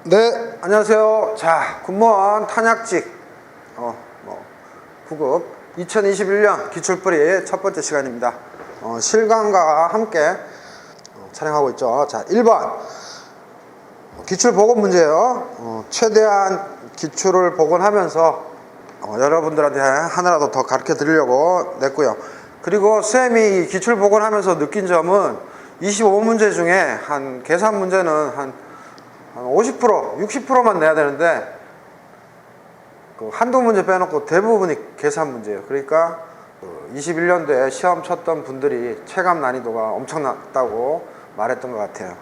네, 안녕하세요. 자, 군무원 탄약직 9급 2021년 기출풀이 첫 번째 시간입니다. 실강과 함께 촬영하고 있죠. 자, 1번 기출 복원 문제예요. 최대한 기출을 복원하면서 여러분들한테 하나라도 더 가르쳐 드리려고 냈고요. 그리고 쌤이 기출 복원하면서 느낀 점은 25문제 중에 계산 문제는 한 50%, 60%만 내야 되는데 한두 문제 빼놓고 대부분이 계산 문제예요. 그러니까 21년도에 시험 쳤던 분들이 체감 난이도가 엄청났다고 말했던 것 같아요.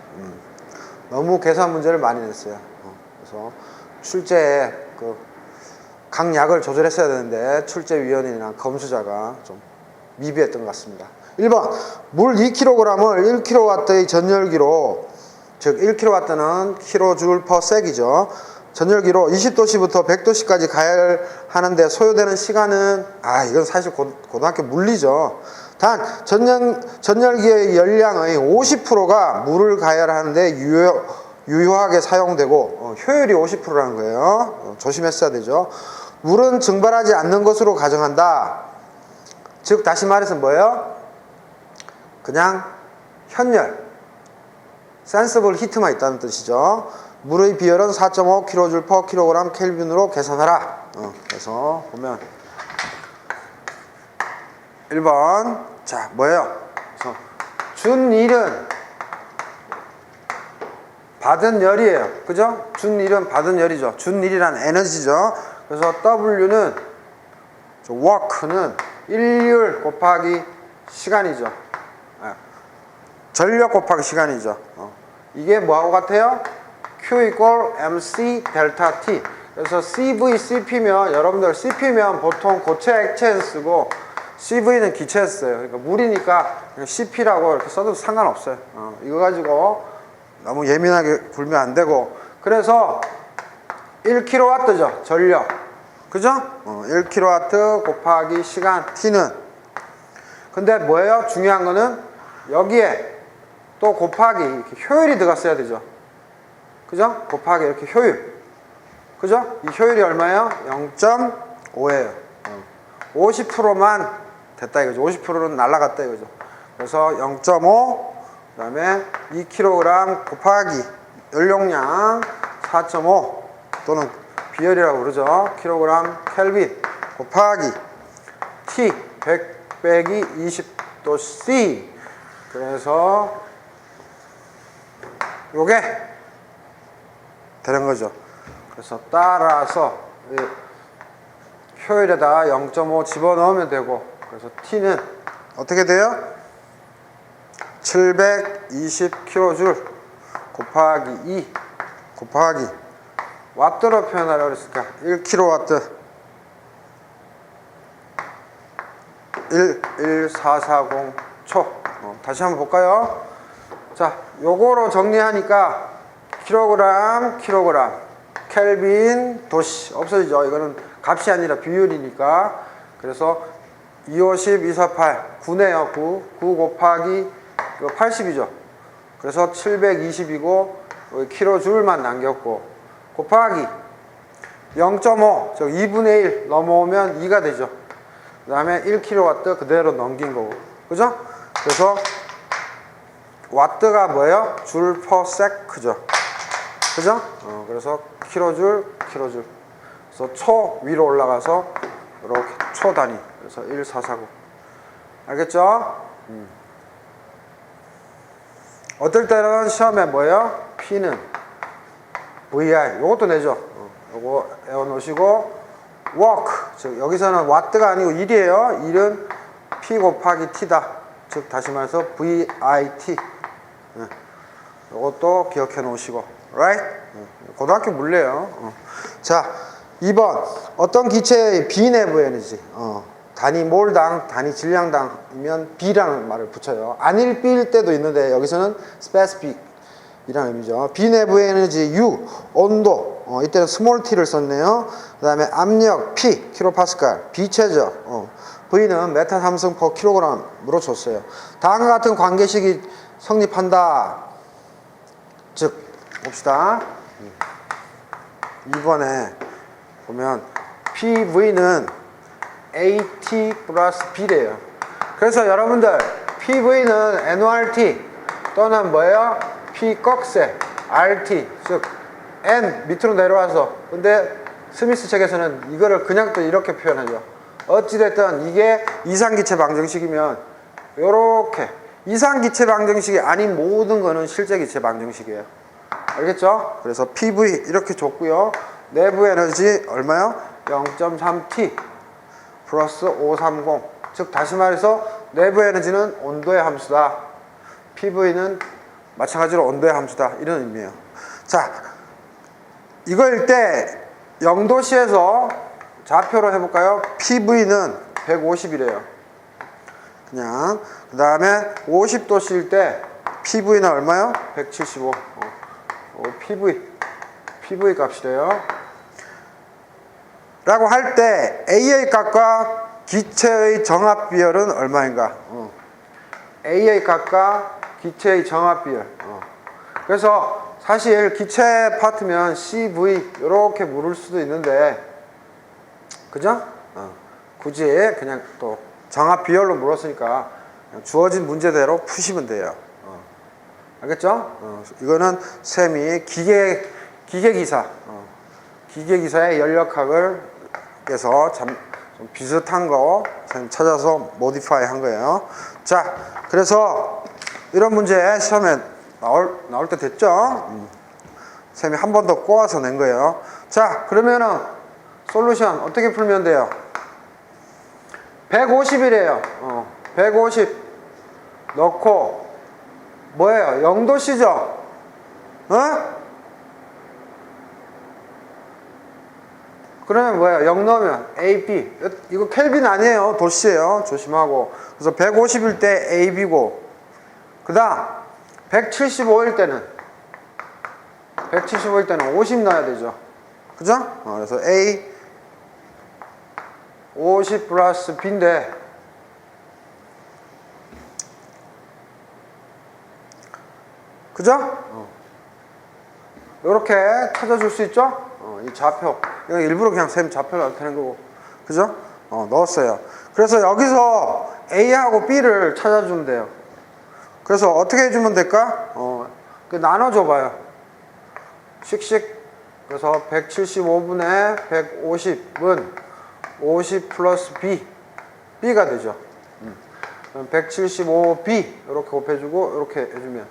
너무 계산 문제를 많이 냈어요. 그래서 출제에 각 약을 조절했어야 되는데 출제위원이나 검수자가 좀 미비했던 것 같습니다. 1번 물 2kg을 1kW의 전열기로, 즉 1kW는 kJ/s이죠. 전열기로 20도씨부터 100도씨까지 가열하는데 소요되는 시간은, 이건 사실 고등학교 물리죠. 단 전열기의 열량의 50%가 물을 가열하는데 유효하게 사용되고, 효율이 50%라는 거예요. 조심했어야 되죠. 물은 증발하지 않는 것으로 가정한다. 즉 다시 말해서 뭐예요? 그냥 현열, 센서블 히트만 있다는 뜻이죠. 물의 비열은 4.5kJ/kg 켈빈으로 계산하라. 그래서 보면 1번 자 뭐예요? 준일은 받은 열이에요. 그죠? 준일은 받은 열이죠. 준일이란 에너지죠. 그래서 W는 work는 일률 곱하기 시간이죠. 전력 곱하기 시간이죠. 이게 뭐하고 같아요? Q equal MC 델타 T. 그래서 CV, CP면, 여러분들 CP면 보통 고체 액체에서 쓰고 CV는 기체에서 써요. 그러니까 물이니까 그냥 CP라고 이렇게 써도 상관없어요. 이거 가지고 너무 예민하게 굴면 안 되고. 그래서 1kW죠. 전력. 그죠? 1kW 곱하기 시간 T는. 근데 뭐예요? 중요한 거는 여기에 또 곱하기 이렇게 효율이 들어갔어야 되죠. 그죠? 곱하기 이렇게 효율. 그죠? 이 효율이 얼마예요? 0.5예요. 50%만 됐다 이거죠. 50%는 날라갔다 이거죠. 그래서 0.5, 그 다음에 2kg 곱하기 연용량 4.5 또는 비열이라고 그러죠. kg 켈빈 곱하기 T 100 빼기 20도 C. 그래서 요게 되는 거죠. 그래서 따라서 효율에다 0.5 집어넣으면 되고, 그래서 T는 어떻게 돼요? 720kJ 곱하기 2 곱하기 와트로 표현하려고 그랬으니까 1kW 11440초. 다시 한번 볼까요? 자, 요거로 정리하니까 킬로그램, 켈빈, 도시 없어지죠. 이거는 값이 아니라 비율이니까. 그래서 250, 248, 9네요. 9 곱하기 80이죠. 그래서 720이고 킬로줄만 남겼고, 곱하기 0.5, 즉 2분의 1 넘어오면 2가 되죠. 그 다음에 1kW 그대로 넘긴 거고. 그죠? 그래서 와트가 뭐예요? 줄 퍼 세크죠. 그죠? 그래서 킬로줄. 그래서 초 위로 올라가서 이렇게 초 단위. 그래서 1449. 알겠죠? 어떨 때는 시험에 뭐예요? P는 VI. 요것도 내죠. 요거 외워놓으시고, work. 즉 여기서는 와트가 아니고 일이에요. 일은 P 곱하기 T다. 즉 다시 말해서 VIT. 이것도 기억해 놓으시고, right? 고등학교 물리예요. 자, 2번 어떤 기체의 비내부 에너지, 단위 몰당, 단위 질량당이면 B라는 말을 붙여요. 아닐 B일 때도 있는데 여기서는 specific 이라는 의미죠. 비내부 에너지 U, 온도, 이때는 스몰 t를 썼네요. 그 다음에 압력 P, 킬로파스칼, 비체죠. V는 메타 삼성 퍼 킬로그램으로 줬어요. 다음과 같은 관계식이 성립한다. 즉 봅시다. 2번에 보면 PV는 AT 플러스 B래요. 그래서 여러분들 PV는 NORT 또는 뭐예요? P 꺽쇠 RT, 즉 N 밑으로 내려와서, 근데 스미스 책에서는 이거를 그냥 또 이렇게 표현하죠. 어찌됐든 이게 이상기체 방정식이면 요렇게, 이상기체 방정식이 아닌 모든 거는 실제기체 방정식이에요. 알겠죠? 그래서 PV 이렇게 줬고요. 내부 에너지 얼마요? 0.3T 플러스 530. 즉 다시 말해서 내부 에너지는 온도의 함수다. PV는 마찬가지로 온도의 함수다. 이런 의미예요. 자, 이거일 때 0도씨에서 좌표로 해볼까요? PV는 150이래요. 그냥. 그 다음에 50도씨일 때 PV는 얼마요? 175. PV 값이래요. 라고 할 때 AA 값과 기체의 정합 비열은 얼마인가? AA 값과 기체의 정합 비열. 그래서 사실 기체 파트면 CV 이렇게 물을 수도 있는데, 그죠? 굳이 그냥 또 정합 비열로 물었으니까 그냥 주어진 문제대로 푸시면 돼요. 알겠죠? 이거는 쌤이 기계기사, 기계기사의 연력학을 해서 좀 비슷한 거 쌤 찾아서 모디파이 한 거예요. 자, 그래서 이런 문제 시험에 나올 때 됐죠? 쌤이 한 번 더 꼬아서 낸 거예요. 자, 그러면은 솔루션 어떻게 풀면 돼요? 150이래요. 150 넣고 뭐예요? 0도씨죠? 그러면 뭐예요? 0 넣으면 AB. 이거 켈빈 아니에요. 도씨예요. 조심하고. 그래서 150일 때 AB고, 그 다음 175일 때는 50 넣어야 되죠. 그죠? 그래서 A 50 플러스 B인데, 그죠? 이렇게 찾아줄 수 있죠? 이 좌표. 이거 일부러 그냥 쌤 좌표를 안 타는 거고. 그죠? 넣었어요. 그래서 여기서 A하고 B를 찾아주면 돼요. 그래서 어떻게 해주면 될까? 나눠줘봐요. 씩씩. 그래서 175분의 150은 50 플러스 B. B가 되죠. 그럼 175B 이렇게 곱해주고 이렇게 해주면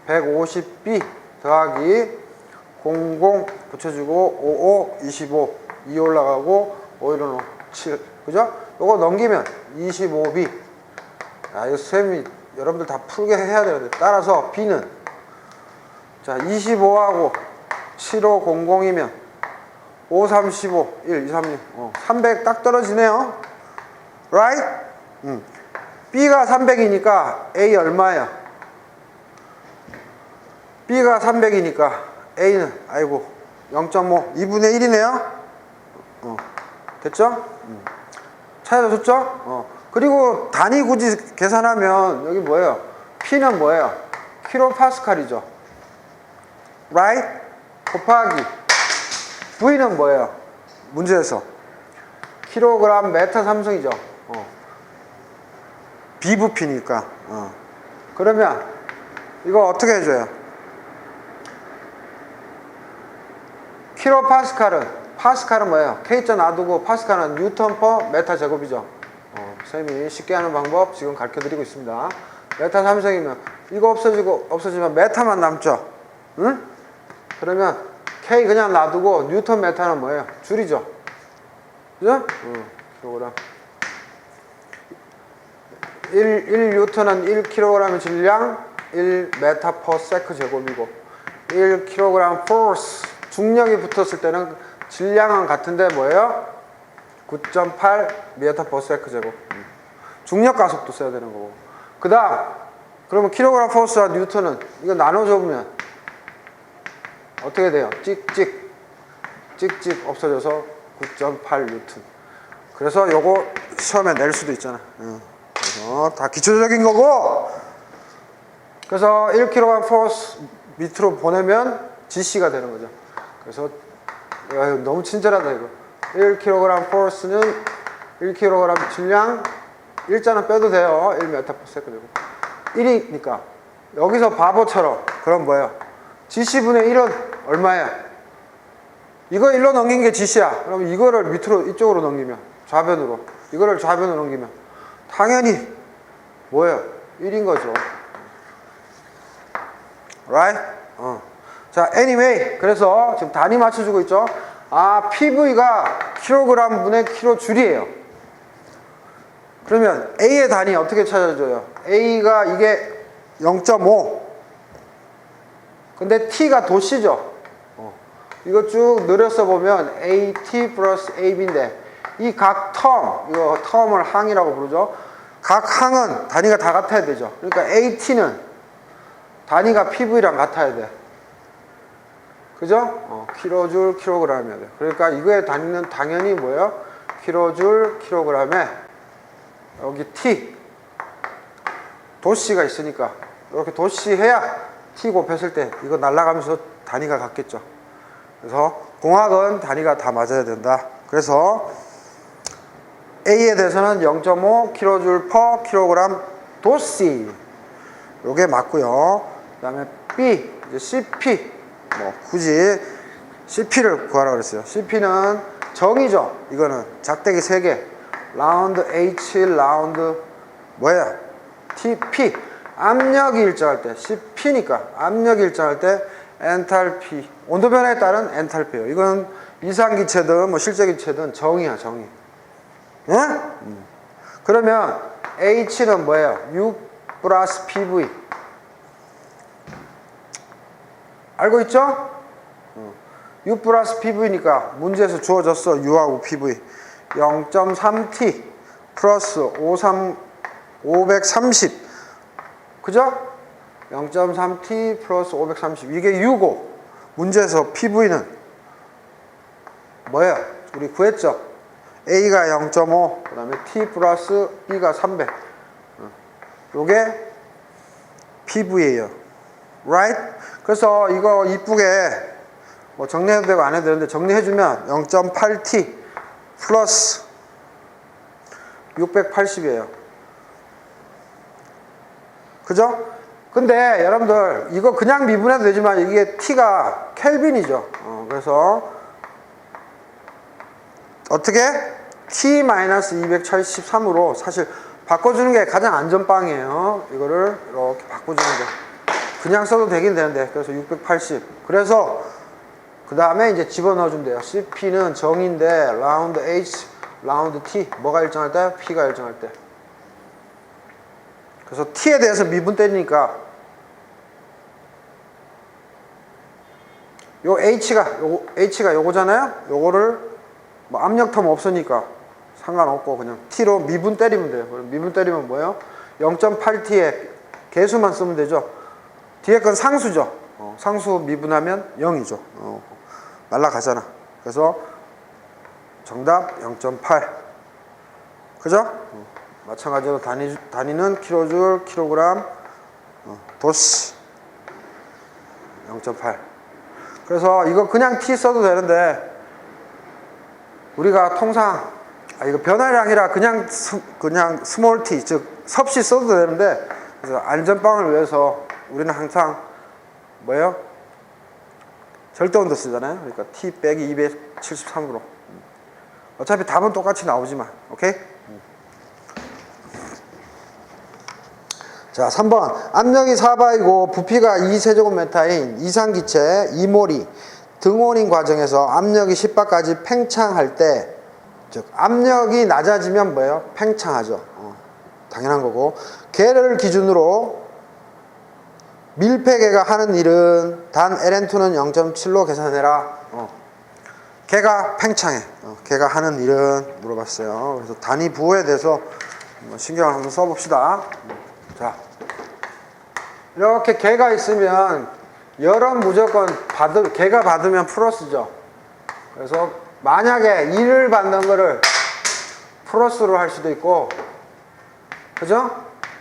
150B 더하기 00 붙여주고 55 25 2 올라가고 5 1은 5 7. 그죠? 요거 넘기면 25B. 이거 쌤이 여러분들 다 풀게 해야 되는데, 따라서 B는 자 25하고 7500이면 5 35 1 2 3 6 300 딱 떨어지네요. right? B가 300이니까 A 얼마예요? B가 300이니까 A는 0.5 2분의 1이네요. 됐죠? 찾아줬죠? 그리고 단위 굳이 계산하면 여기 뭐예요? P는 뭐예요? 킬로파스칼이죠. right? 곱하기 V는 뭐예요? 문제에서 킬로그램 메타 삼성이죠. 비부피니까. 그러면 이거 어떻게 해줘요? 파스칼은 뭐예요? K자 놔두고 파스칼은 뉴턴 퍼 메타 제곱이죠. 선생님이 쉽게 하는 방법 지금 가르쳐 드리고 있습니다. 메타 삼성이면 이거 없어지면 메타만 남죠. 응? 그러면 K 그냥 놔두고 뉴턴 메타는 뭐예요? 줄이죠. 그죠? 킬로그램. 1 뉴턴은 1kg의 질량, 1 메타 퍼 세크 제곱이고, 1kg 포스, 중력이 붙었을 때는 질량은 같은데 뭐예요? 9.8 메타 퍼 세크 제곱. 중력 가속도 써야 되는 거고. 그 다음, 그러면 킬로그램 포스와 뉴턴은 이거 나눠줘보면 어떻게 돼요? 찍찍 없어져서 9.8 뉴턴. 그래서 요거 시험에 낼 수도 있잖아. 그래서 다 기초적인 거고, 그래서 1kg 포스 밑으로 보내면 GC가 되는 거죠. 그래서 야, 이거 너무 친절하다 이거. 1kg 포스는 1kg 질량 1자는 빼도 돼요. 1m/s고 1이니까 여기서 바보처럼 그럼 뭐예요? GC분의 1은 얼마야? 이거 1로 넘긴 게 GC야. 그럼 이거를 밑으로 이쪽으로 넘기면 좌변으로 이거를 좌변으로 넘기면 당연히 뭐예요? 1인 거죠. Right? 자, anyway. 그래서 지금 단위 맞춰주고 있죠? 아, PV가 킬로그램 분의 킬로줄이에요. 그러면 A의 단위 어떻게 찾아줘요? A가 이게 0.5. 근데 T가 도시죠? 이거 쭉 늘려서 보면 AT 플러스 AB인데 이 각 텀, 이거 텀을 항이라고 부르죠? 각 항은 단위가 다 같아야 되죠. 그러니까 AT는 단위가 PV랑 같아야 돼. 그죠? 킬로줄, 킬로그램이어야 돼. 그러니까 이거의 단위는 당연히 뭐예요? 킬로줄, 킬로그램에 여기 T 도씨가 있으니까 이렇게 도씨 해야 T 곱했을 때 이거 날아가면서 단위가 같겠죠. 그래서 공학은 단위가 다 맞아야 된다. 그래서 A에 대해서는 0.5 킬로줄 퍼 킬로그램 도씨 요게 맞고요. 그 다음에 B 이제 CP 뭐 굳이 CP를 구하라 그랬어요. CP는 정이죠. 이거는 작대기 3개 라운드 H 라운드 뭐야? TP 압력이 일정할 때 CP니까 압력이 일정할 때 엔탈피 온도 변화에 따른 엔탈피예요. 이건 이상기체든 뭐 실제기체든 정이야 정이. 예? 그러면 H는 뭐예요? 6 플러스 PV 알고 있죠? 6 플러스 PV니까 문제에서 주어졌어. U하고 PV 0.3T 플러스 530 그죠? 0.3T 플러스 530 이게 U고 문제에서 PV는 뭐예요? 우리 구했죠? A가 0.5 그 다음에 T 플러스 B가 300 요게 PV예요. Right? 그래서 이거 이쁘게 뭐 정리해도 되고 안 해도 되는데 정리해주면 0.8T 플러스 680이에요. 그죠? 근데 여러분들 이거 그냥 미분해도 되지만 이게 T가 켈빈이죠. 그래서 어떻게? T-273으로 사실 바꿔주는 게 가장 안전빵이에요. 이거를 이렇게 바꿔주는 게 그냥 써도 되긴 되는데 그래서 680 그래서 그 다음에 이제 집어넣어 주면 돼요. CP는 정인데 라운드 H 라운드 T 뭐가 일정할 때? P가 일정할 때. 그래서 T에 대해서 미분 때리니까 요 H가 요거잖아요. 요거를 뭐 압력 텀 없으니까 상관없고 그냥 T로 미분 때리면 돼요. 미분 때리면 뭐예요? 0.8T의 개수만 쓰면 되죠. 뒤에 건 상수죠. 상수 미분하면 0이죠. 날라가잖아. 그래서 정답 0.8 그죠? 마찬가지로 단위는 킬로줄, 킬로그램, 도씨 0.8 그래서 이거 그냥 T 써도 되는데 우리가 통상 이거 변화량이라 그냥 스몰 t 즉 섭씨 써도 되는데 그래서 안전빵을 위해서 우리는 항상 뭐예요? 절대온도 쓰잖아요. 그러니까 t 빼기 273으로 어차피 답은 똑같이 나오지만 오케이? 자 3번 압력이 4바이고 부피가 2세제곱미터인 이상기체 이몰이 등온인 과정에서 압력이 10바까지 팽창할 때 즉 압력이 낮아지면 뭐예요? 팽창하죠. 당연한 거고 개를 기준으로 밀폐개가 하는 일은 단 LN2는 0.7로 계산해라. 개가 팽창해. 개가 하는 일은 물어봤어요. 그래서 단위 부호에 대해서 신경을 한번 써봅시다. 자, 이렇게 개가 있으면 열은 무조건 개가 받으면 플러스죠. 그래서 만약에 1을 받는 거를 플러스로 할 수도 있고 그죠?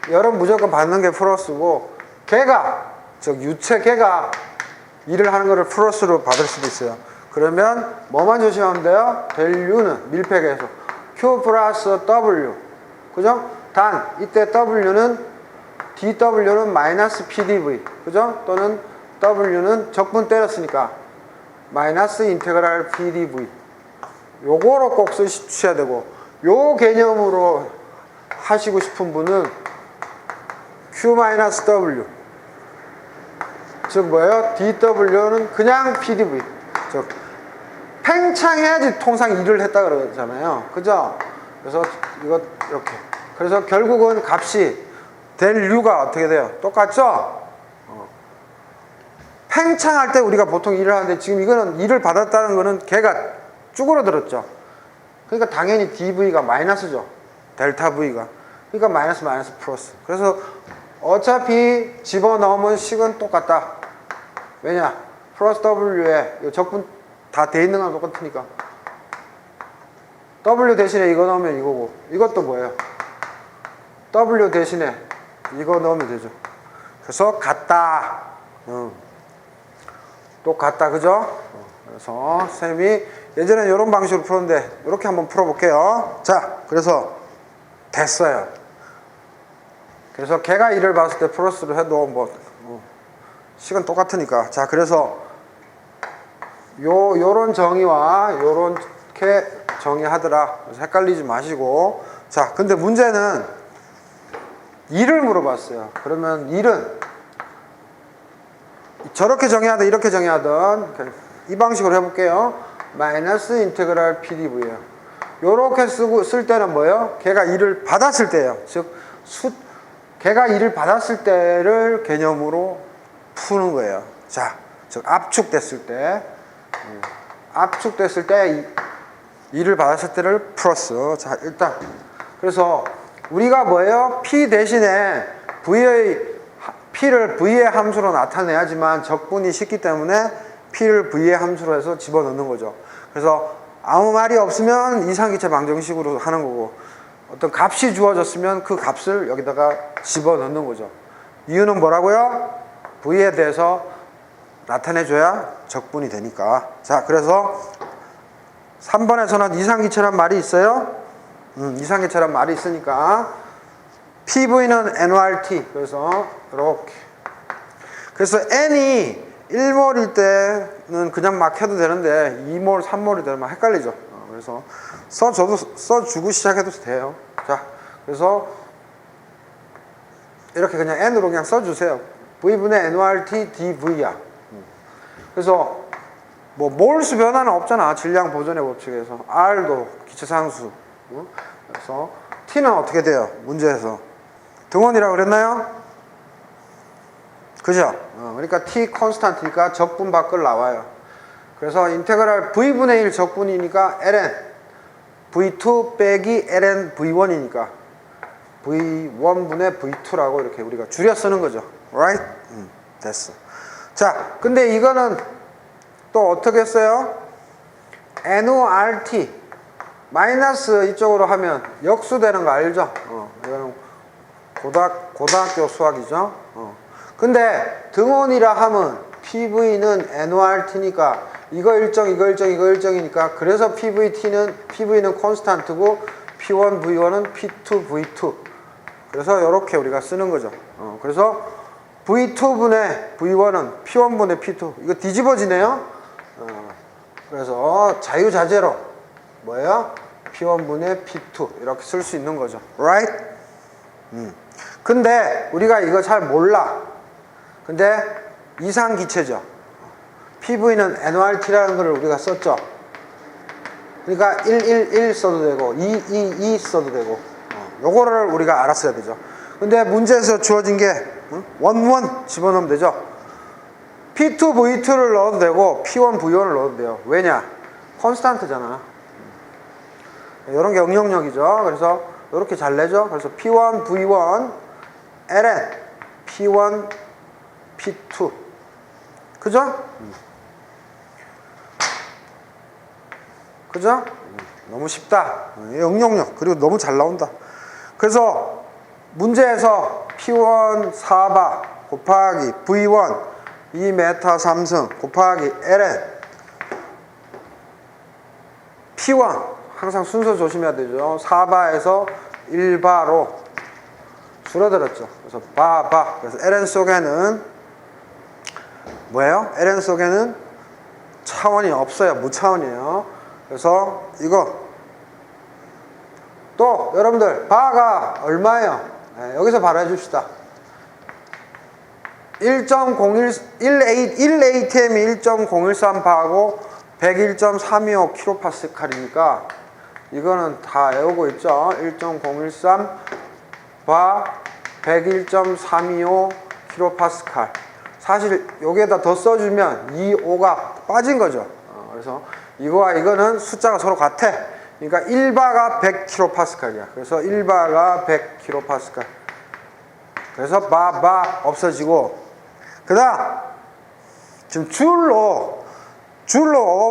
열은 무조건 받는 게 플러스고 개가 즉 유체 개가 1을 하는 거를 플러스로 받을 수도 있어요. 그러면 뭐만 조심하면 돼요? 델 U는 밀폐계에서 Q 플러스 W. 그죠? 단 이때 W는 dW는 마이너스 PdV. 그죠? 또는 W는 적분 때렸으니까 마이너스 인테그랄 PdV. 요거로 꼭 쓰셔야 되고, 요 개념으로 하시고 싶은 분은 Q-W. 즉 뭐예요? dW는 그냥 PdV. 즉 팽창해야지 통상 일을 했다 그러잖아요. 그죠? 그래서 이거 이렇게. 그래서 결국은 값이 델 U가 어떻게 돼요? 똑같죠? 팽창할 때 우리가 보통 일을 하는데 지금 이거는 일을 받았다는 거는 걔가 쭈그러들었죠. 그러니까 당연히 dV가 마이너스죠. 델타 V가. 그러니까 마이너스 마이너스 플러스. 그래서 어차피 집어넣으면 식은 똑같다. 왜냐? 플러스 W에 적분 다 돼 있는 건 똑같으니까. W 대신에 이거 넣으면 이거고, 이것도 뭐예요? W 대신에 이거 넣으면 되죠. 그래서 같다. 똑같다. 그죠? 그래서 쌤이 예전에 이런 방식으로 풀었는데 이렇게 한번 풀어볼게요. 자, 그래서 됐어요. 그래서 걔가 1을 봤을 때 플러스로 해도 식은 똑같으니까. 자, 그래서 요런 정의와 요렇게 정의하더라. 그래서 헷갈리지 마시고. 자, 근데 문제는 1을 물어봤어요. 그러면 1은 저렇게 정의하든 이렇게 정의하든 이 방식으로 해볼게요. 마이너스 인테그랄 PdV예요. 요렇게 쓸 때는 뭐예요? 걔가 1을 받았을 때예요. 즉 걔가 1을 받았을 때를 개념으로 푸는 거예요. 자, 즉 압축됐을 때, 압축됐을 때 1을 받았을 때를 플러스. 자, 일단 그래서 우리가 뭐예요? P 대신에 P를 V의 함수로 나타내야지만 적분이 쉽기 때문에 P를 V의 함수로 해서 집어넣는 거죠. 그래서 아무 말이 없으면 이상기체 방정식으로 하는 거고, 어떤 값이 주어졌으면 그 값을 여기다가 집어넣는 거죠. 이유는 뭐라고요? V에 대해서 나타내줘야 적분이 되니까. 자, 그래서 3번에서는 이상기체란 말이 있어요. 이상기체란 말이 있으니까 PV는 NORT. 그래서 이렇게. 그래서 N이 1몰일 때는 그냥 막 해도 되는데 2몰, 3몰이 되면 헷갈리죠. 그래서 써주고 시작해도 돼요. 자, 그래서 이렇게 그냥 N으로 그냥 써주세요. V분의 NORT dV야. 그래서 뭐 몰수 변화는 없잖아. 질량 보존의 법칙에서. R도 기체상수. 그래서 T는 어떻게 돼요? 문제에서 등원이라고 그랬나요? 그죠? 그러니까 T 컨스탄트니까 적분 밖을 나와요. 그래서 인테그랄 V분의 1 적분이니까 ln V2 빼기 ln V1이니까 V1분의 V2라고 이렇게 우리가 줄여 쓰는 거죠. Right? 됐어. 자, 근데 이거는 또 어떻게 써요? NORT 마이너스 이쪽으로 하면 역수되는 거 알죠? 이거는 고등학교 수학이죠. 근데 등원이라 하면 PV는 NORT니까 이거 일정, 이거 일정, 이거 일정이니까 그래서 PV는 콘스탄트고 P1, V1은 P2, V2. 그래서 이렇게 우리가 쓰는 거죠. 그래서 V2분의 V1은 P1분의 P2. 이거 뒤집어지네요. 그래서 자유자재로 뭐예요? P1분의 P2 이렇게 쓸 수 있는 거죠. Right? 근데 우리가 이거 잘 몰라. 근데 이상기체죠. PV는 NORT라는 걸 우리가 썼죠. 그러니까 1 써도 되고 2 써도 되고 요거를 우리가 알았어야 되죠. 근데 문제에서 주어진 게 1 집어넣으면 되죠. P2, V2를 넣어도 되고 P1, V1을 넣어도 돼요. 왜냐? 콘스탄트잖아. 이런 게 응용력이죠. 그래서 이렇게 잘 내죠. 그래서 P1, V1, ln P1, P2. 그죠? 그죠? 너무 쉽다. 응용력. 그리고 너무 잘 나온다. 그래서 문제에서 P1 4바 곱하기 V1 2m 3승 곱하기 ln T1 항상 순서 조심해야 되죠. 4바에서 1바로 줄어들었죠. 그래서 바. 그래서 ln 속에는 뭐예요? ln 속에는 차원이 없어요. 무차원이에요. 그래서 이거 또 여러분들 바가 얼마예요? 네, 여기서 바로 해줍시다. 1ATM이 1.013바하고 101.325kPa니까 이거는 다 외우고 있죠. 1.013바 101.325kPa. 사실 여기에다 더 써주면 2,5가 빠진 거죠. 그래서 이거와 이거는 숫자가 서로 같아. 그러니까 1바가 100kPa이야. 그래서 1바가 100kPa. 그래서 바 없어지고, 그 다음 지금 줄로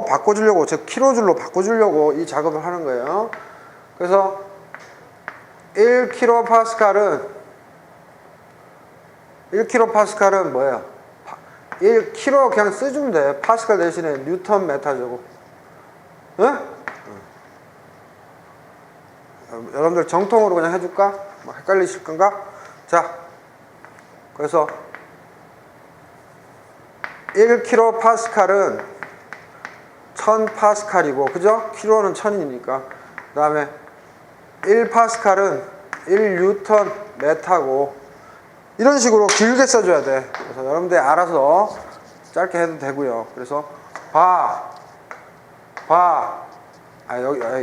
바꿔주려고, 즉 킬로줄로 바꿔주려고 이 작업을 하는 거예요. 그래서 1kPa는 뭐예요? 1kg 그냥 써주면 돼. 파스칼 대신에 뉴턴 메타 제곱. 응? 여러분들 정통으로 그냥 해줄까? 뭐 헷갈리실 건가? 자, 그래서 1kPa는 1000파스칼이고, 그죠? 킬로는 1000이니까. 그 다음에 1파스칼은 1뉴턴 메타고, 이런 식으로 길게 써줘야 돼. 그래서 여러분들이 알아서 짧게 해도 되고요. 그래서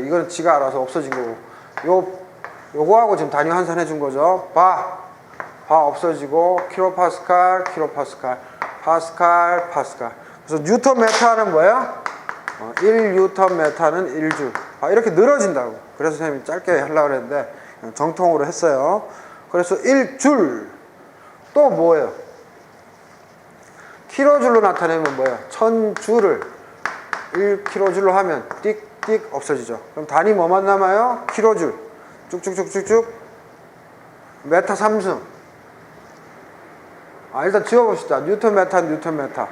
이거는 지가 알아서 없어진 거고, 요거하고 지금 단위 환산해 준 거죠. 바 없어지고, 킬로파스칼, 파스칼. 그래서 뉴턴 메타는 뭐예요? 1뉴턴 메타는 1줄. 이렇게 늘어진다고. 그래서 선생님이 짧게 하려고 했는데 정통으로 했어요. 그래서 1줄. 또 뭐예요? 킬로줄로 나타내면 뭐예요? 1000줄을 1킬로줄로 하면 띡띡 없어지죠. 그럼 단위 뭐만 남아요? 킬로줄. 쭉쭉쭉쭉쭉. 메타 3승. 일단 지워봅시다. 뉴턴 메타.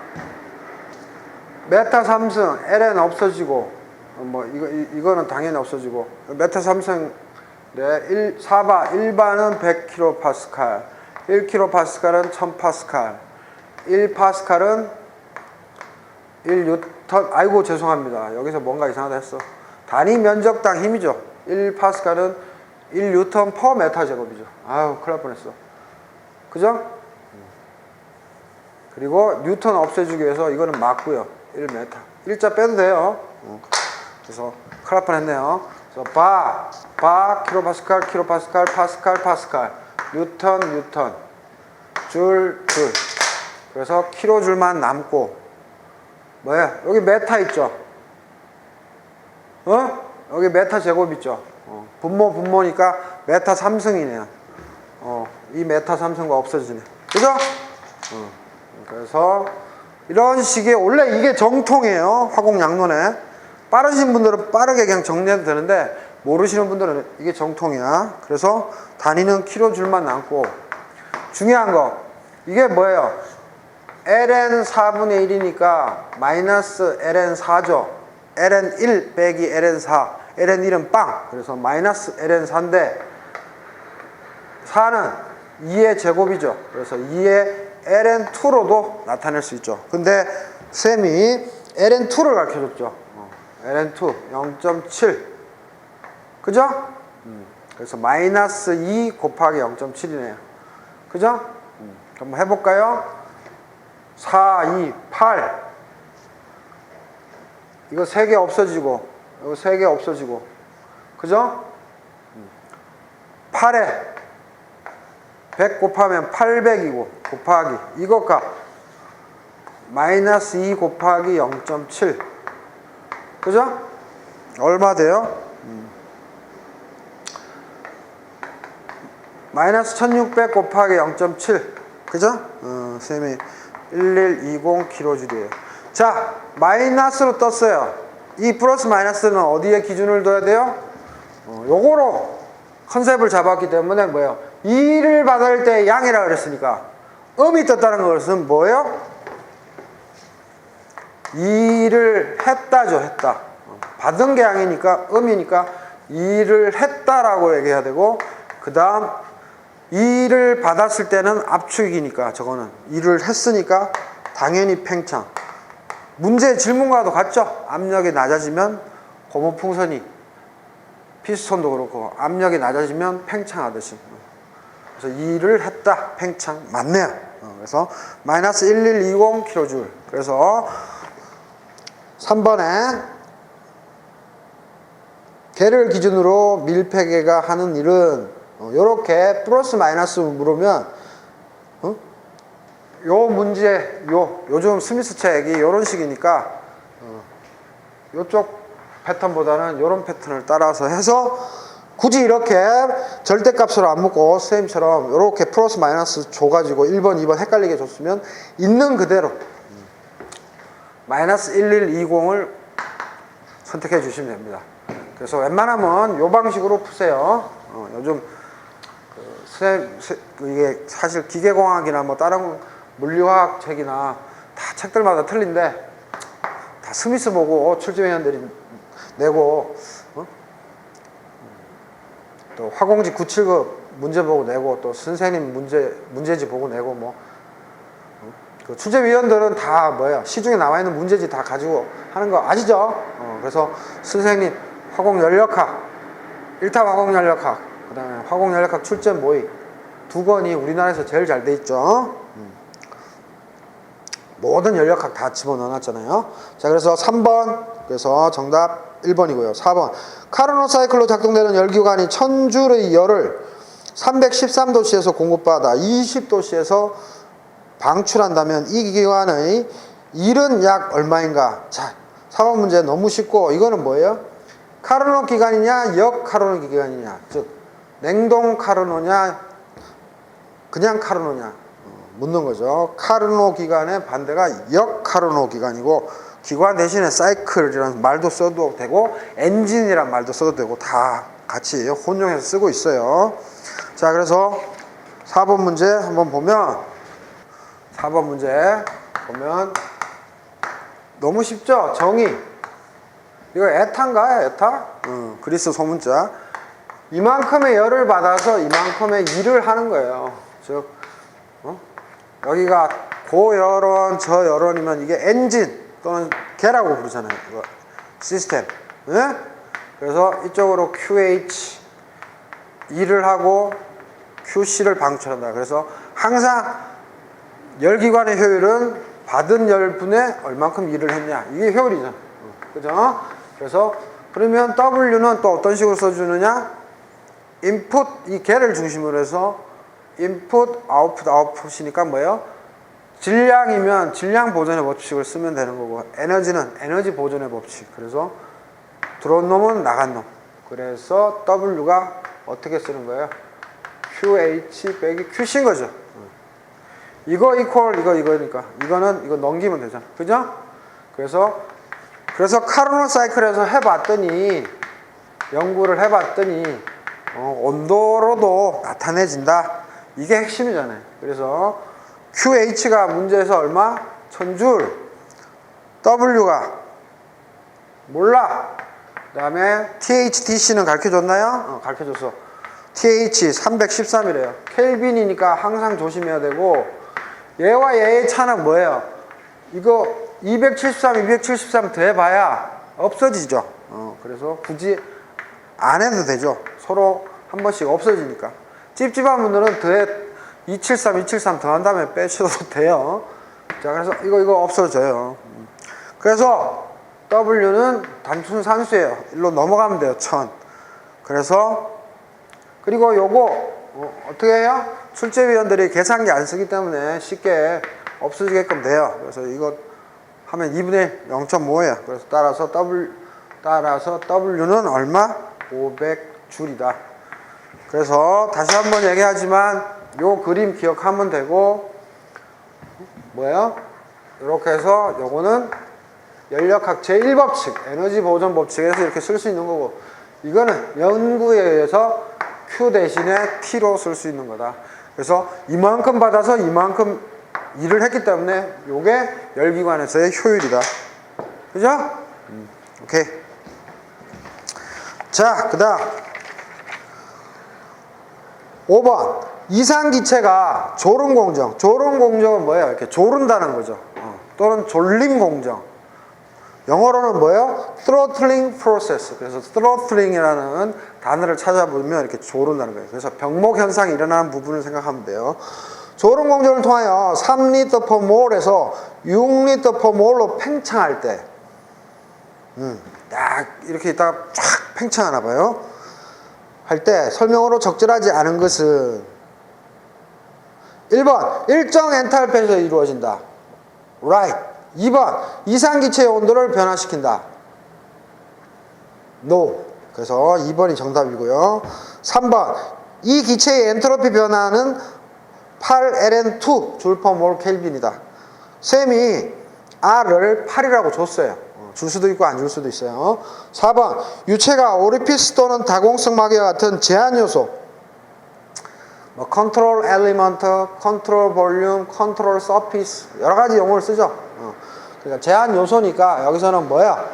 메타 3승, ln 없어지고, 이거는 당연히 없어지고, 메타 3승, 4바, 1바는 100kPa, 1kPa는 1000파스칼, 1파스칼은 1뉴턴, 아이고 죄송합니다. 여기서 뭔가 이상하다 했어. 단위 면적당 힘이죠. 1파스칼은 1뉴턴 퍼 메타 제곱이죠. 아유, 큰일 날 뻔했어. 그죠? 그리고 뉴턴 없애주기 위해서 이거는 맞고요. 1메타. 1자 빼도 돼요. 그래서 큰일 날 뻔했네요. 그래서 바, 킬로파스칼, 파스칼, 뉴턴, 줄. 그래서 킬로줄만 남고, 뭐야? 여기 메타 있죠? 여기 메타 제곱 있죠? 분모니까 메타 3승이네요. 이 메타 3승과 없어지네. 그죠? 그래서 이런 식의, 원래 이게 정통이에요. 화공양론에. 빠르신 분들은 빠르게 그냥 정리해도 되는데, 모르시는 분들은 이게 정통이야. 그래서 단위는 킬로줄만 남고, 중요한 거, 이게 뭐예요? ln 4분의 1이니까 마이너스 ln 4죠. ln 1 빼기 ln 4. ln 1은 빵. 그래서 마이너스 ln 4인데 4는 2의 제곱이죠. 그래서 2의 ln 2로도 나타낼 수 있죠. 근데 쌤이 ln 2를 가르쳐줬죠. ln 2 0.7. 그죠? 그래서 마이너스 2 곱하기 0.7이네요. 그죠? 한번 해볼까요? 4, 2, 8. 이거 3개 없어지고, 이거 3개 없어지고. 그죠? 8에 100 곱하면 800이고, 곱하기. 이것과 마이너스 2 곱하기 0.7. 그죠? 얼마 돼요? 마이너스 1600 곱하기 0.7. 그죠? 쌤이 1120kJ이에요. 자, 마이너스로 떴어요. 이 플러스 마이너스는 어디에 기준을 둬야 돼요? 요거로 컨셉을 잡았기 때문에 뭐예요? 2를 받을 때 양이라 그랬으니까 음이 떴다는 것은 뭐예요? 2를 했다죠. 했다. 받은 게 양이니까 음이니까 일을 했다라고 얘기해야 되고, 그 다음 일을 받았을 때는 압축이니까 저거는 일을 했으니까 당연히 팽창. 문제 질문과도 같죠? 압력이 낮아지면 고무풍선이, 피스톤도 그렇고 압력이 낮아지면 팽창하듯이. 그래서 일을 했다, 팽창 맞네요. 그래서 마이너스 1120kJ. 그래서 3번에 개를 기준으로 밀폐개가 하는 일은 요렇게 플러스 마이너스 물으면 요 문제 요즘 스미스 책이 요런 식이니까 요쪽 패턴보다는 요런 패턴을 따라서 해서 굳이 이렇게 절대값으로 안 묶고 선생님처럼 요렇게 플러스 마이너스 줘가지고 1번 2번 헷갈리게 줬으면 있는 그대로 마이너스 1120을 선택해 주시면 됩니다. 그래서 웬만하면 요 방식으로 푸세요. 요즘 이게 사실 기계공학이나 뭐 다른 물리화학 책이나 다 책들마다 틀린데 다 스미스 보고 출제위원들이 내고 또 화공지 979 문제 보고 내고 또 선생님 문제지 보고 내고 뭐 그 출제위원들은 다 뭐야 시중에 나와 있는 문제지 다 가지고 하는 거 아시죠? 그래서 선생님 화공연력학 1타 화공연력학 그 다음에 화공연력학 출제 모의 두 권이 우리나라에서 제일 잘 돼 있죠. 모든 연력학 다 집어넣어놨잖아요. 자, 그래서 3번 그래서 정답 1번이고요. 4번 카르노 사이클로 작동되는 열기관이 1000줄의 열을 313도씨에서 공급받아 20도씨에서 방출한다면 이 기관의 일은 약 얼마인가? 자, 4번 문제 너무 쉽고 이거는 뭐예요? 카르노 기관이냐 역카르노 기관이냐, 즉 냉동 카르노냐 그냥 카르노냐 묻는 거죠. 카르노 기관의 반대가 역카르노 기관이고 기관 대신에 사이클이라는 말도 써도 되고 엔진이라는 말도 써도 되고 다 같이 혼용해서 쓰고 있어요. 자, 그래서 4번 문제 한번 보면 4번 문제 보면 너무 쉽죠? 정의 이거 에탄가요? 에타? 그리스 소문자. 이만큼의 열을 받아서 이만큼의 일을 하는 거예요. 즉 여기가 고열원 저열원이면 이게 엔진 또는 개라고 부르잖아요. 이거 시스템. 네? 그래서 이쪽으로 QH 일을 하고 QC를 방출한다. 그래서 항상 열기관의 효율은 받은 열분에 얼만큼 일을 했냐 이게 효율이잖아. 그죠? 그래서 그러면 W는 또 어떤 식으로 써주느냐, 인풋 이 개를 중심으로 해서 인풋 아웃풋이니까 뭐예요? 질량이면 질량 보존의 법칙을 쓰면 되는 거고, 에너지는 에너지 보존의 법칙. 그래서 들어온 놈은 나간 놈. 그래서 W가 어떻게 쓰는 거예요? QH 빼기 QC인 거죠. 이거 이퀄 이거니까 이거는 이거 넘기면 되잖아. 그죠? 그래서 카르노 사이클에서 해봤더니 연구를 해봤더니 온도로도 나타내진다. 이게 핵심이잖아요. 그래서 QH가 문제에서 얼마? 1000줄. W가 몰라. 그 다음에 THDC는 가르쳐줬나요? 가르쳐줬어. TH 313이래요. 켈빈이니까 항상 조심해야 되고, 얘와 얘의 차는 뭐예요? 이거 273 더해봐야 없어지죠. 그래서 굳이 안 해도 되죠. 서로 한 번씩 없어지니까. 찝찝한 분들은 273 더한 다음에 빼셔도 돼요. 자, 그래서 이거 없어져요. 그래서 W는 단순 산수예요. 일로 넘어가면 돼요. 1000. 그리고 요거 어떻게 해요? 출제위원들이 계산기 안 쓰기 때문에 쉽게 없어지게끔 돼요. 그래서 이거 하면 2분의 1 0.5예요. 그래서 따라서 W는 얼마? 500줄이다. 그래서 다시 한번 얘기하지만 요 그림 기억하면 되고, 뭐예요? 이렇게 해서 요거는 연력학 제1법칙 에너지 보존 법칙에서 이렇게 쓸 수 있는 거고, 이거는 연구에 의해서 Q 대신에 T로 쓸 수 있는 거다. 그래서 이만큼 받아서 이만큼 일을 했기 때문에 요게 열기관에서의 효율이다. 그죠? 오케이. 자, 그 다음 5번 이상기체가 졸음공정. 졸음공정은 뭐예요? 이렇게 조른다는 거죠. 또는 졸림공정. 영어로는 뭐예요? throttling process. 그래서 throttling이라는 단어를 찾아보면 이렇게 조른다는 거예요. 그래서 병목 현상이 일어나는 부분을 생각하면 돼요. 졸음 공정을 통하여 3리터 per 몰에서 6리터 per 몰로 팽창할 때, 딱 이렇게 있다가 쫙 팽창하나 봐요. 할 때 설명으로 적절하지 않은 것은 1번 일정 엔탈피에서 이루어진다. right. 2번 이상기체의 온도를 변화시킨다. no. 그래서 2번이 정답이고요. 3번 이 기체의 엔트로피 변화는 8ln2 줄퍼몰 켈빈이다. 쌤이 R을 8이라고 줬어요. 줄 수도 있고 안 줄 수도 있어요. 4번 유체가 오리피스 또는 다공성 마개와 같은 제한 요소, 뭐 컨트롤 엘리먼트, 컨트롤 볼륨, 컨트롤 서피스 여러 가지 용어를 쓰죠. 그러니까 제한 요소니까 여기서는 뭐야?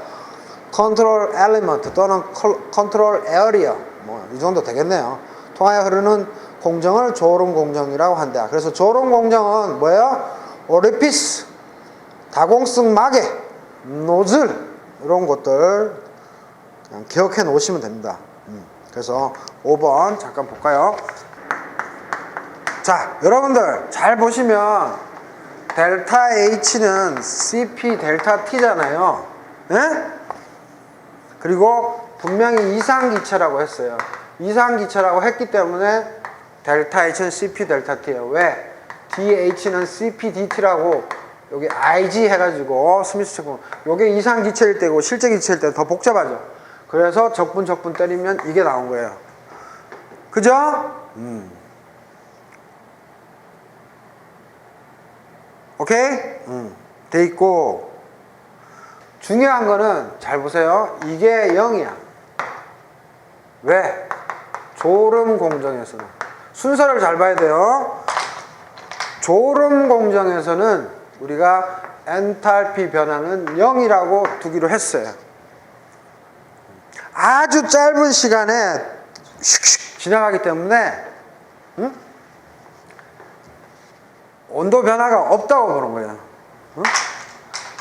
컨트롤 엘리먼트 또는 컨트롤 에어리어 뭐 이 정도 되겠네요. 통하여 흐르는 공정을 졸음 공정이라고 한다. 그래서 졸음 공정은 뭐예요? 오리피스, 다공성 마개, 노즐 이런 것들 그냥 기억해 놓으시면 됩니다. 그래서 5번 잠깐 볼까요? 자, 여러분들 잘 보시면 델타 H는 CP 델타 T잖아요. 네? 그리고 분명히 이상기체라고 했어요. 이상기체라고 했기 때문에 델타 H는 CP 델타 T예요. 왜? DH는 CP DT라고 여기 IG 해가지고 스미스 체크 요게 이상기체일 때고 실제 기체일 때는 더 복잡하죠. 그래서 적분 때리면 이게 나온 거예요. 그죠? 오케이? 돼 있고 중요한 거는 잘 보세요. 이게 0이야. 왜? 졸음 공정에서는 순서를 잘 봐야 돼요. 졸음 공정에서는 우리가 엔탈피 변화는 0이라고 두기로 했어요. 아주 짧은 시간에 슉슉 지나가기 때문에 온도 변화가 없다고 보는 거예요.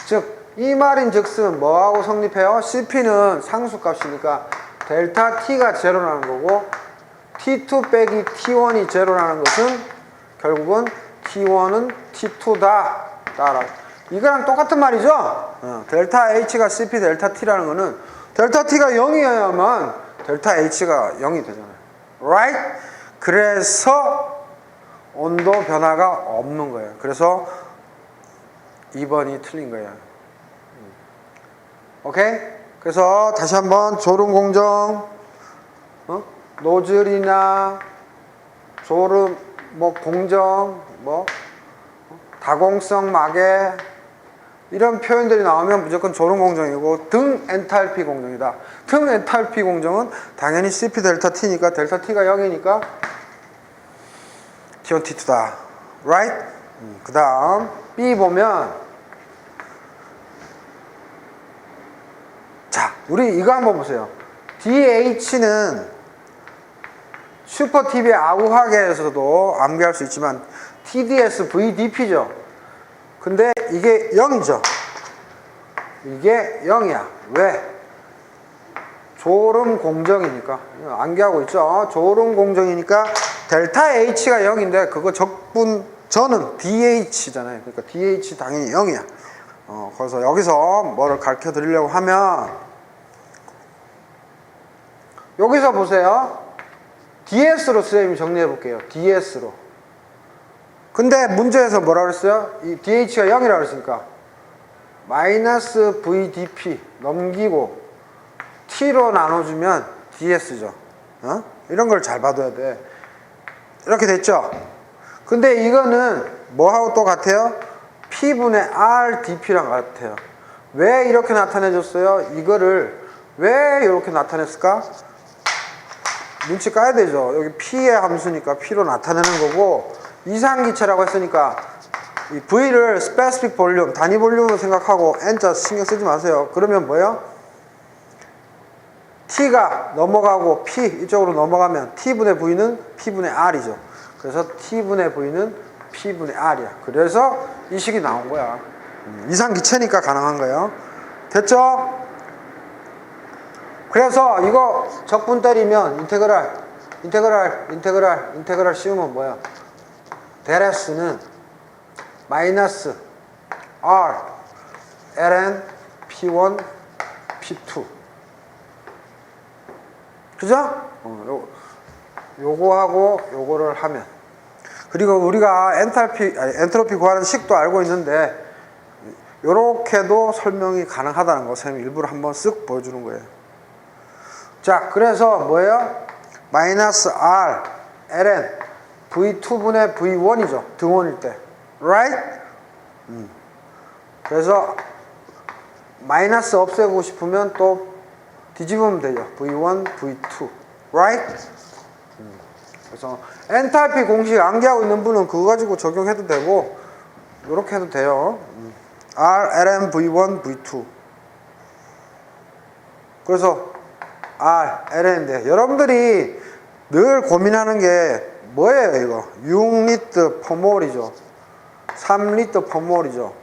즉 이 말인즉슨 뭐하고 성립해요? CP는 상수값이니까 델타 T가 제로라는 거고 T2 빼기 T1이 제로라는 것은 결국은 T1은 T2다 따라 이거랑 똑같은 말이죠. 델타 H가 CP 델타 T라는 거는 델타 T가 0이어야만 델타 H가 0이 되잖아요. right? 그래서 온도 변화가 없는 거예요. 그래서 2번이 틀린 거예요. 오케이? 그래서 다시 한번 졸음 공정, 노즐이나 졸음 뭐 공정, 뭐 다공성 마개 이런 표현들이 나오면 무조건 졸음 공정이고 등 엔탈피 공정이다. 등 엔탈피 공정은 당연히 CP 델타 T니까 델타 T가 0이니까 T1 T2다. right? 그 다음 B 보면 자, 우리 이거 한번 보세요. DH는 슈퍼 TV 아우하게에서도 암기할 수 있지만 TDS VDP죠. 근데 이게 0이죠. 이게 0이야. 왜? 졸음 공정이니까. 암기하고 있죠. 졸음 공정이니까 델타 H가 0인데 그거 적분 저는 DH잖아요. 그러니까 DH 당연히 0이야. 그래서 여기서 뭐를 가르쳐 드리려고 하면 여기서 보세요. DS로 쌤이 정리해 볼게요. DS로. 근데 문제에서 뭐라 그랬어요? 이 DH가 0이라고 그랬으니까 마이너스 VDP 넘기고 T로 나눠주면 DS죠. 이런 걸 잘 봐둬야 돼. 이렇게 됐죠? 근데 이거는 뭐하고 또 같아요? P분의 RDP랑 같아요. 왜 이렇게 나타내줬어요? 이거를 왜 이렇게 나타냈을까? 눈치 까야 되죠. 여기 P의 함수니까 P로 나타내는 거고 이상기체라고 했으니까 이 V를 specific 볼륨, 단위 볼륨으로 생각하고 N자 신경 쓰지 마세요. 그러면 뭐예요? t가 넘어가고 p 이쪽으로 넘어가면 t분의 v는 p분의 r이죠. 그래서 t분의 v는 p분의 r이야. 그래서 이 식이 나온 거야. 이상기체니까 가능한 거예요. 됐죠? 그래서 이거 적분 때리면 인테그랄 씌우면 뭐야? 델S는 마이너스 R ln P1 P2 그죠? 요거하고 요거를 하면 그리고 우리가 엔트로피 구하는 식도 알고 있는데 요렇게도 설명이 가능하다는 거 선생님이 일부러 한번 쓱 보여주는 거예요. 자, 그래서 뭐예요? 마이너스 R ln V2분의 V1이죠. 등원일 때. right? 그래서 마이너스 없애고 싶으면 또 뒤집으면 되죠. V1, V2. right? 그래서 엔탈피 공식 암기하고 있는 분은 그거 가지고 적용해도 되고 이렇게 해도 돼요. R ln V1, V2. 그래서 R ln인데 여러분들이 늘 고민하는 게 뭐예요 이거? 6리터 퍼몰이죠. 3리터 퍼몰이죠.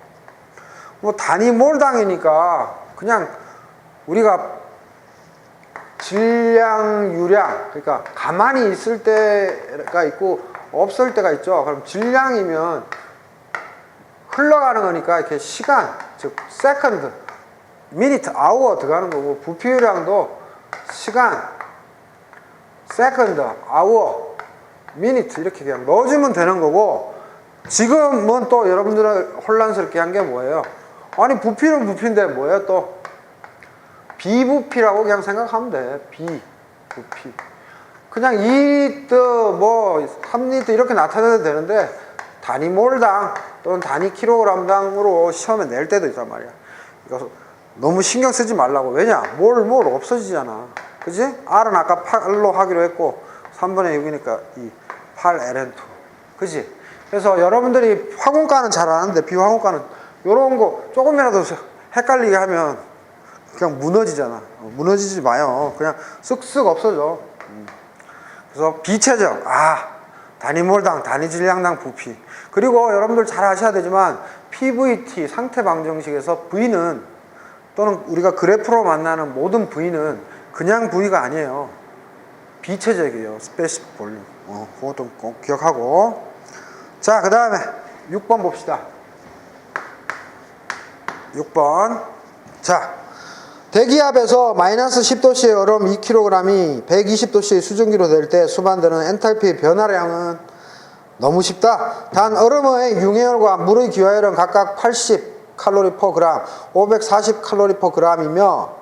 뭐 단위 몰당이니까 그냥 우리가 질량, 유량 그러니까 가만히 있을 때가 있고 없을 때가 있죠. 그럼 질량이면 흘러가는 거니까 이렇게 시간, 즉 세컨드, 미니트, 아워 들어가는 거고 부피유량도 시간, 세컨드, 아워, 미니트 이렇게 그냥 넣어주면 되는 거고 지금은 또 여러분들은 혼란스럽게 한 게 뭐예요? 아니 부피는 부피인데 뭐예요 또? 비부피라고 그냥 생각하면 돼. 비부피. 그냥 2리터 뭐 3리터 이렇게 나타내도 되는데 단위 몰당 또는 단위 킬로그램당으로 시험에 낼 때도 있단 말이야. 이거 너무 신경 쓰지 말라고. 왜냐? 몰 없어지잖아. 그지? R은 아까 8로 하기로 했고 3분의 6이니까 이 8ln2. 그지? 그래서 여러분들이 화공과는 잘 아는데 비화공과는 요런 거 조금이라도 헷갈리게 하면 그냥 무너지잖아. 무너지지 마요. 그냥 쓱쓱 없어져. 그래서 비체적, 단위몰당, 단위질량당 부피. 그리고 여러분들 잘 아셔야 되지만 PVT 상태 방정식에서 V는 또는 우리가 그래프로 만나는 모든 V는 그냥 V가 아니에요. 비체적이에요. 스페시픽 볼륨. 그것도 꼭 기억하고. 자, 그 다음에 6번 봅시다. 6번. 자, 대기압에서 마이너스 10도씨의 얼음 2kg이 120도씨의 수증기로 될 때 수반되는 엔탈피의 변화량은 너무 쉽다. 단 얼음의 융해열과 물의 기화열은 각각 80 칼로리 퍼 그램, 540 칼로리 퍼 그램이며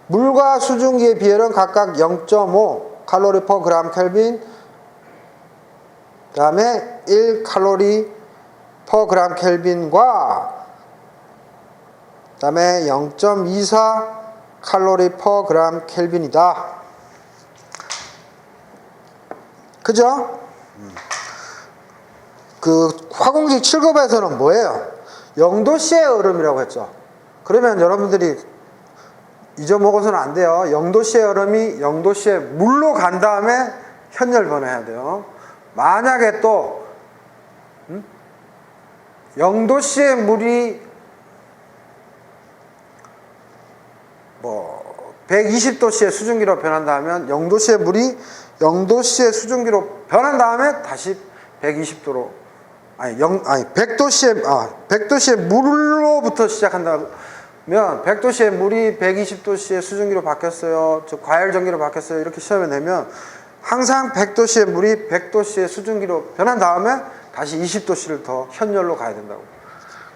물과 수증기의 비열은 각각 0.5 칼로리 퍼 그램 켈빈, 그 다음에 1 칼로리 퍼 그램 켈빈과 그 다음에 0.24 칼로리 퍼 그램 켈빈이다. 그죠? 그 화공식 7급에서는 뭐예요? 0도씨의 얼음이라고 했죠. 그러면 여러분들이 잊어먹어서는 안 돼요. 0도씨의 얼음이 0도씨의 물로 간 다음에 현열 변화해야 돼요. 만약에 또 0도씨의 물이 120도씨의 수증기로 변한다 하면 0도씨의 물이 0도씨의 수증기로 변한 다음에 다시 120도로 100도씨의 물로부터 시작한다면 100도씨의 물이 120도씨의 수증기로 바뀌었어요. 즉 과열전기로 바뀌었어요. 이렇게 시험에 내면 항상 100도씨의 물이 100도씨의 수증기로 변한 다음에 다시 20도씨를 더 현열로 가야 된다고.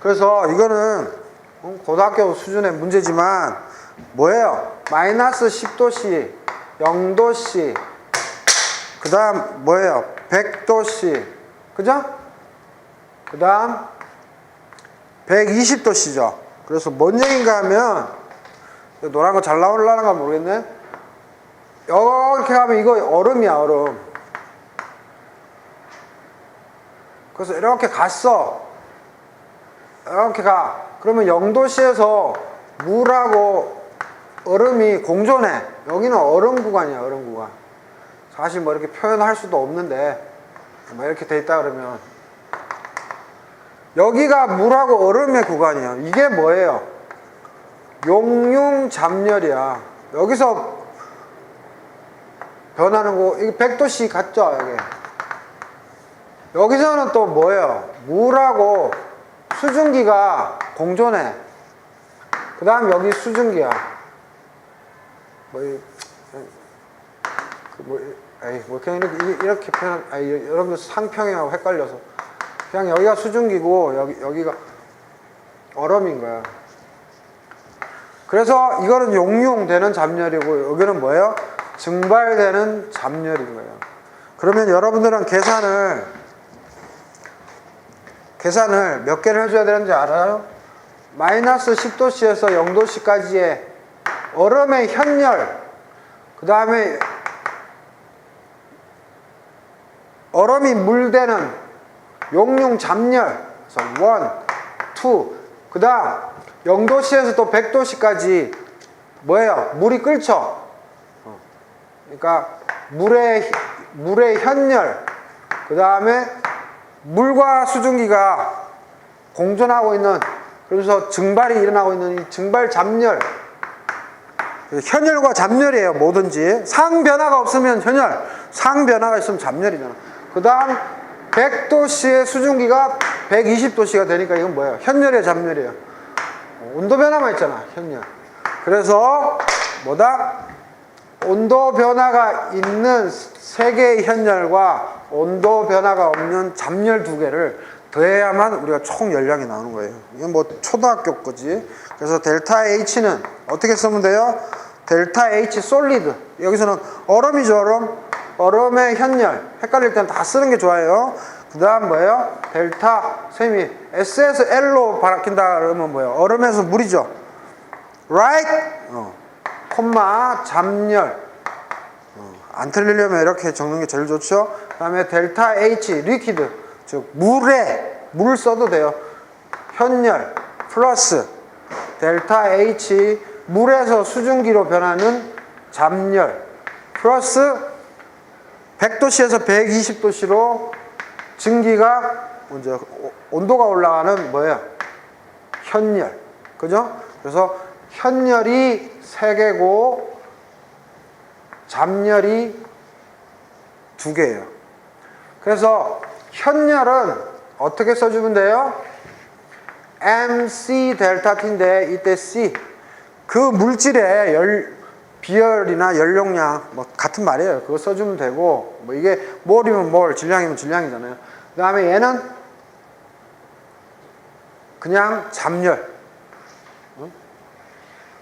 그래서 이거는 고등학교 수준의 문제지만 뭐예요? 마이너스 10도씨, 0도씨, 그 다음 뭐예요? 100도씨, 그죠? 그 다음 120도씨죠. 그래서 뭔 얘기인가 하면 노란 거 잘 나오려는가 모르겠네. 이렇게 가면 이거 얼음이야, 얼음. 그래서 이렇게 갔어. 이렇게 가. 그러면 0도씨에서 물하고 얼음이 공존해. 여기는 얼음 구간이야, 얼음 구간. 사실 뭐 이렇게 표현할 수도 없는데, 뭐 이렇게 돼 있다 그러면. 여기가 물하고 얼음의 구간이에요. 이게 뭐예요? 용융잡열이야. 여기서 변하는 거, 이게 100도씨 같죠, 여기. 여기서는 또 뭐예요? 물하고 수증기가 공존해. 그 다음 여기 수증기야. 그냥 이렇게 표현, 여러분들 상평형하고 헷갈려서. 그냥 여기가 수증기고, 여기가 얼음인 거야. 그래서 이거는 용융되는 잡열이고, 여기는 뭐예요? 증발되는 잡열인 거예요. 그러면 여러분들은 계산을 몇 개를 해줘야 되는지 알아요? 마이너스 10도씨에서 0도씨까지의 얼음의 현열, 그 다음에 얼음이 물되는 용융 잡열, 그래서 1, 2, 그 다음 0도씨에서 또 100도씨까지 뭐예요? 물이 끓죠? 그러니까 물의 현열, 그 다음에 물과 수증기가 공존하고 있는, 그래서 증발이 일어나고 있는 이 증발 잡열, 현열과 잡열이에요. 뭐든지 상변화가 없으면 현열, 상변화가 있으면 잡열이잖아. 그 다음 100도씨의 수증기가 120도씨가 되니까 이건 뭐예요? 현열이에요, 잡열이에요? 온도 변화만 있잖아, 현열. 그래서 뭐다? 온도 변화가 있는 세 개의 현열과 온도 변화가 없는 잡열 두 개를 더해야만 우리가 총 열량이 나오는 거예요. 이건 뭐 초등학교 거지. 그래서 델타 H는 어떻게 쓰면 돼요? 델타 H 솔리드. 여기서는 얼음이죠, 얼음. 얼음의 현열. 헷갈릴 때는 다 쓰는 게 좋아요. 그 다음 뭐예요? 델타 세미. S에서 L로 바뀐다 그러면 뭐예요? 얼음에서 물이죠. Right? 콤마 잡열. 안 틀리려면 이렇게 적는 게 제일 좋죠. 그 다음에 델타 H 리퀴드, 즉 물을 써도 돼요. 현열 플러스 델타 H 물에서 수증기로 변하는 잡열 플러스 100도씨에서 120도씨로 증기가 먼저 온도가 올라가는 뭐예요? 현열. 그죠? 그래서 현열이 3개고 잡열이 2개예요. 그래서 현열은 어떻게 써주면 돼요? MC 델타 T인데 이때 C 그 물질의 비열이나 연용량 뭐 같은 말이에요. 그거 써주면 되고, 뭐 이게 몰이면 몰, 질량이면 질량이잖아요. 그 다음에 얘는 그냥 잡열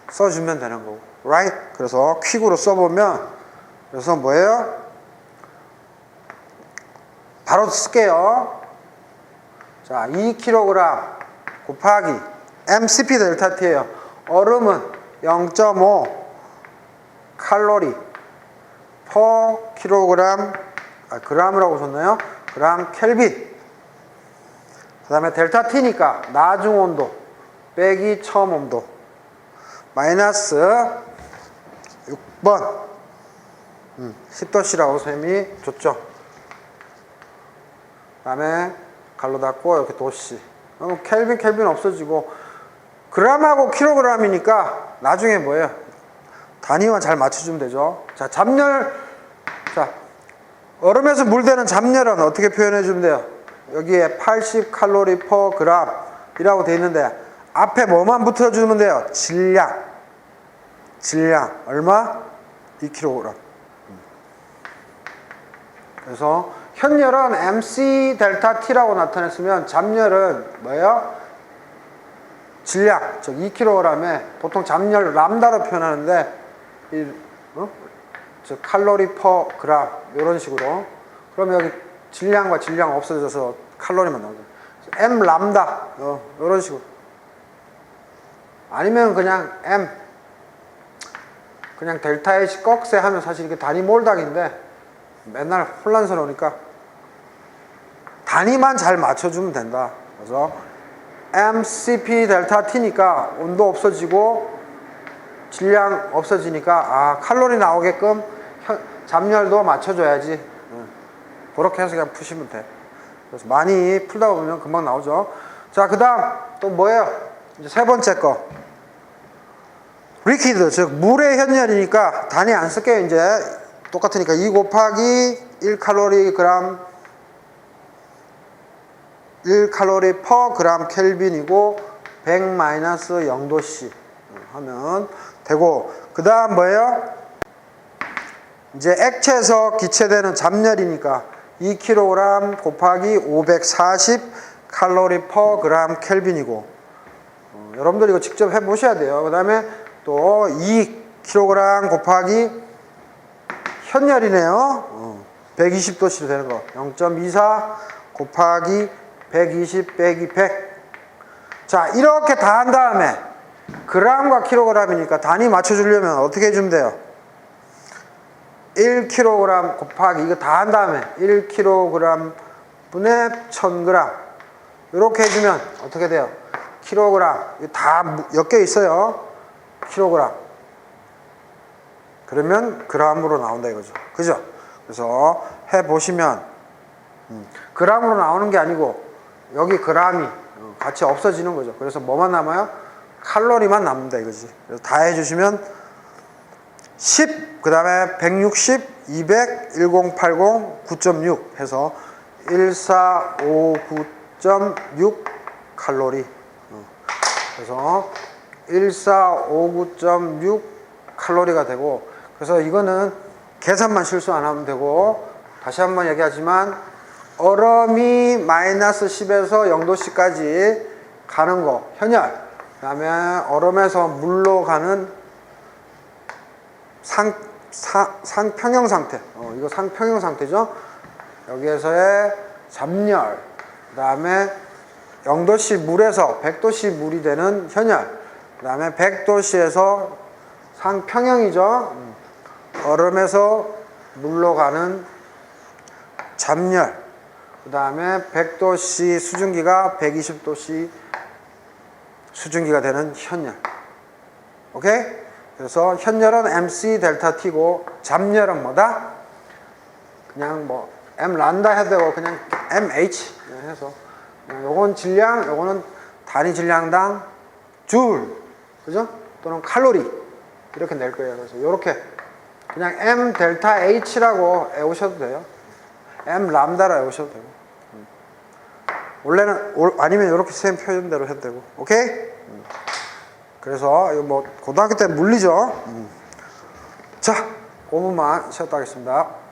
써주면 되는 거고, right? 그래서 퀵으로 써보면, 그래서 뭐예요? 바로 쓸게요. 자, 2kg 곱하기 MCP 델타 T예요. 얼음은 0.5 칼로리 per 킬로그램, 그램이라고 썼나요? 그램 켈빈. 그 다음에 델타 T니까 나중 온도 빼기 처음 온도 마이너스 6번 10도씨라고 쌤이 줬죠. 그 다음에 갈로 닫고 이렇게 도씨. 켈빈 없어지고, 그램하고 킬로그램이니까 나중에 뭐예요? 단위만 잘 맞춰주면 되죠. 자, 잡열. 자, 얼음에서 물되는 잡열은 어떻게 표현해주면 돼요? 여기에 80 칼로리 퍼 그램 이라고 되어 있는데 앞에 뭐만 붙여주면 돼요? 질량. 얼마? 2kg. 그래서 현열은 MC 델타 T라고 나타냈으면 잡열은 뭐예요? 질량, 즉 2kg에 보통 잡열 람다로 표현하는데 즉 칼로리 퍼 그램 이런 식으로. 그러면 여기 질량과 질량 없어져서 칼로리만 나오죠. M 람다 이런 식으로. 아니면 그냥 M 그냥 델타 H 꺽쇠 하면 사실 이게 단위 몰닥인데 맨날 혼란스러우니까 단위만 잘 맞춰주면 된다. 그래서 mCp 델타 T니까 온도 없어지고 질량 없어지니까 아 칼로리 나오게끔 잠열도 맞춰줘야지. 그렇게 해서 그냥 푸시면 돼. 그래서 많이 풀다 보면 금방 나오죠. 자, 그 다음 또 뭐예요? 이제 세 번째 거. 리퀴드, 즉 물의 현열이니까 단위 안 쓸게요. 이제 똑같으니까 2 곱하기 1칼로리 per 그램 켈빈이고 100 마이너스 0도씨 하면 되고, 그 다음 뭐예요? 이제 액체에서 기체되는 잡열이니까 2kg 곱하기 540 칼로리 per 그램 켈빈이고, 여러분들 이거 직접 해보셔야 돼요. 그 다음에 또 2kg 곱하기 현열이네요. 120도씨로 되는 거. 0.24 곱하기 120 빼기 100. 자, 이렇게 다 한 다음에 g과 kg이니까 단위 맞춰주려면 어떻게 해주면 돼요? 1kg 곱하기 이거 다 한 다음에 1kg 분의 1000g 이렇게 해주면 어떻게 돼요? kg 이거 다 엮여 있어요. kg 그러면 g으로 나온다 이거죠. 그죠? 그래서 해보시면 g으로 나오는 게 아니고 여기 g이 같이 없어지는 거죠. 그래서 뭐만 남아요? 칼로리만 남는다 이거지. 그래서 다 해주시면 10, 그 다음에 160, 200, 1080, 9.6 해서 1459.6 칼로리. 그래서 1459.6 칼로리가 되고, 그래서 이거는 계산만 실수 안 하면 되고, 다시 한번 얘기하지만 얼음이 마이너스 10에서 0도씨까지 가는 거 현열, 그 다음에 얼음에서 물로 가는 상평형 상태, 이거 상평형 상태죠. 여기에서의 잡열, 그 다음에 0도씨 물에서 100도씨 물이 되는 현열, 그 다음에 100도씨에서 상평형이죠. 얼음에서 물로 가는 잡열, 그 다음에 100도씨 수증기가 120도씨 수증기가 되는 현열. 오케이? 그래서 현열은 MC 델타 T고 잡열은 뭐다? 그냥 뭐 M 란다 해도 되고 그냥 MH 해서 요건 질량, 요거는 단위 질량당 줄, 그죠? 또는 칼로리 이렇게 낼 거예요. 그래서 요렇게 그냥 M 델타 H라고 외우셔도 돼요. M 람다라 외우셔도 되고, 원래는 아니면 이렇게 선생님 표현대로 해도 되고. 오케이? 그래서 이거 뭐 고등학교 때 물리죠. 자, 5분만 쉬었다 하겠습니다.